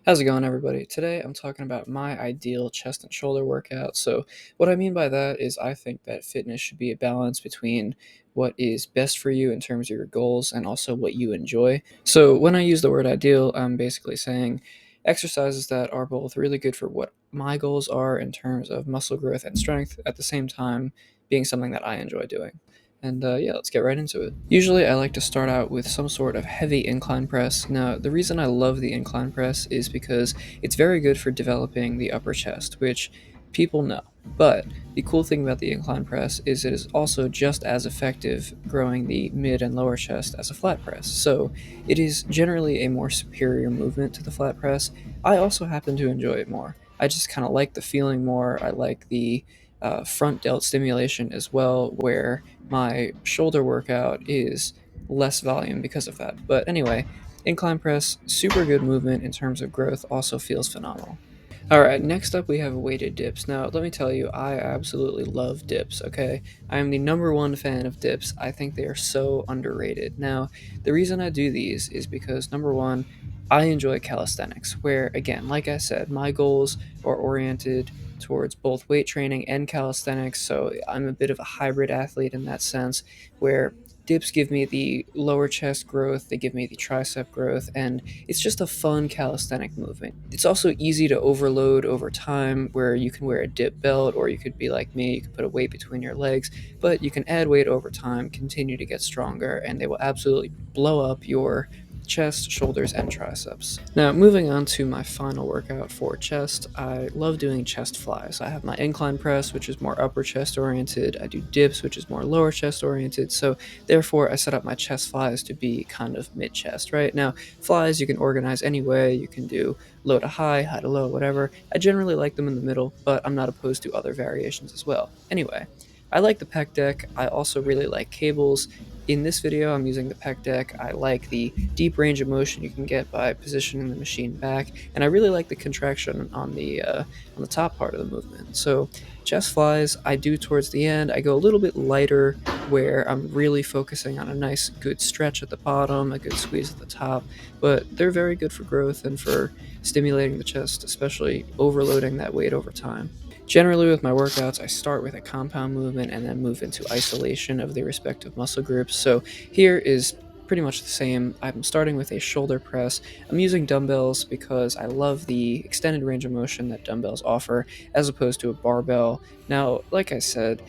How's it going, everybody? Today I'm talking about my ideal chest and shoulder workout. So, what I mean by that is I think that fitness should be a balance between what is best for you in terms of your goals and also what you enjoy. So, when I use the word ideal, I'm basically saying exercises that are both really good for what my goals are in terms of muscle growth and strength, at the same time being something that I enjoy doing. And yeah, let's get right into it. Usually, I like to start out with some sort of heavy incline press. Now, the reason I love the incline press is because it's very good for developing the upper chest, which people know. But the cool thing about the incline press is it is also just as effective growing the mid and lower chest as a flat press. So it is generally a more superior movement to the flat press. I also happen to enjoy it more. I just kind of like the feeling more. I like the front delt stimulation as well, where my shoulder workout is less volume because of that. But anyway, incline press, super good movement in terms of growth, also feels phenomenal. All right, next up we have weighted dips. Now, let me tell you, I absolutely love dips, okay? I am the number one fan of dips. I think they are so underrated. Now, the reason I do these is because number one, I enjoy calisthenics, where, again, like I said, my goals are oriented towards both weight training and calisthenics, so I'm a bit of a hybrid athlete in that sense, where dips give me the lower chest growth, they give me the tricep growth, and it's just a fun calisthenic movement. It's also easy to overload over time, where you can wear a dip belt, or you could be like me, you could put a weight between your legs, but you can add weight over time, continue to get stronger, and they will absolutely blow up your chest, shoulders, and triceps. Now, moving on to my final workout for chest, I love doing chest flies. I have my incline press, which is more upper chest oriented. I do dips, which is more lower chest oriented. So, therefore, I set up my chest flies to be kind of mid chest, right? Now, flies you can organize any way. You can do low to high, high to low, whatever. I generally like them in the middle, but I'm not opposed to other variations as well. Anyway, I like the pec deck. I also really like cables. In this video, I'm using the pec deck. I like the deep range of motion you can get by positioning the machine back, and I really like the contraction on the top part of the movement. So chest flies, I do towards the end. I go a little bit lighter, where I'm really focusing on a nice, good stretch at the bottom, a good squeeze at the top. But they're very good for growth and for stimulating the chest, especially overloading that weight over time. Generally, with my workouts, I start with a compound movement and then move into isolation of the respective muscle groups. So here is pretty much the same. I'm starting with a shoulder press. I'm using dumbbells because I love the extended range of motion that dumbbells offer as opposed to a barbell. Now, like I said,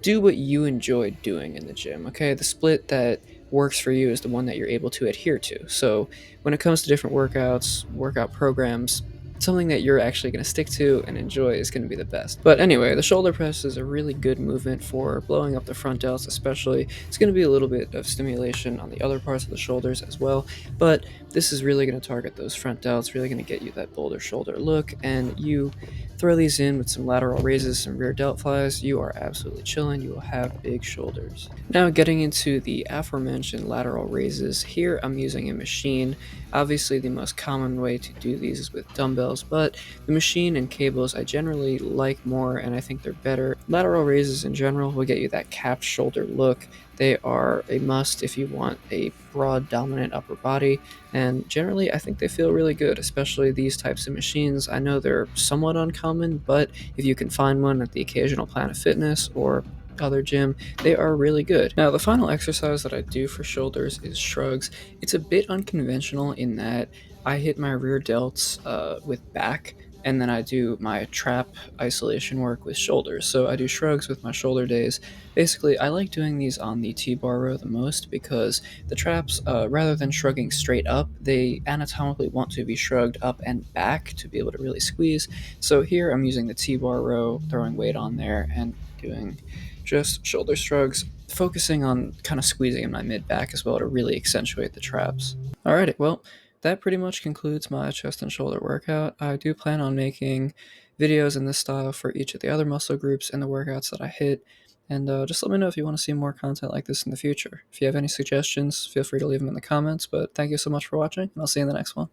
do what you enjoy doing in the gym, okay? The split that works for you is the one that you're able to adhere to. So when it comes to different workouts, workout programs, something that you're actually going to stick to and enjoy is going to be the best. But anyway, the shoulder press is a really good movement for blowing up the front delts, especially. It's going to be a little bit of stimulation on the other parts of the shoulders as well, but this is really going to target those front delts, really going to get you that boulder shoulder look, and you throw these in with some lateral raises, some rear delt flies, you are absolutely chilling. You will have big shoulders. Now, getting into the aforementioned lateral raises, here I'm using a machine. Obviously, the most common way to do these is with dumbbells, but the machine and cables I generally like more, and I think they're better. Lateral raises in general will get you that capped shoulder look. They are a must if you want a broad, dominant upper body, and generally, I think they feel really good, especially these types of machines. I know they're somewhat uncommon, but if you can find one at the occasional Planet Fitness or other gym, they are really good. Now, the final exercise that I do for shoulders is shrugs. It's a bit unconventional in that I hit my rear delts with back, and then I do my trap isolation work with shoulders. So I do shrugs with my shoulder days. Basically, I like doing these on the T-bar row the most because the traps, rather than shrugging straight up, they anatomically want to be shrugged up and back to be able to really squeeze. So here I'm using the T-bar row, throwing weight on there, and doing just shoulder shrugs, focusing on kind of squeezing in my mid back as well to really accentuate the traps. Alrighty, well, that pretty much concludes my chest and shoulder workout. I do plan on making videos in this style for each of the other muscle groups and the workouts that I hit. And just let me know if you want to see more content like this in the future. If you have any suggestions, feel free to leave them in the comments. But thank you so much for watching, and I'll see you in the next one.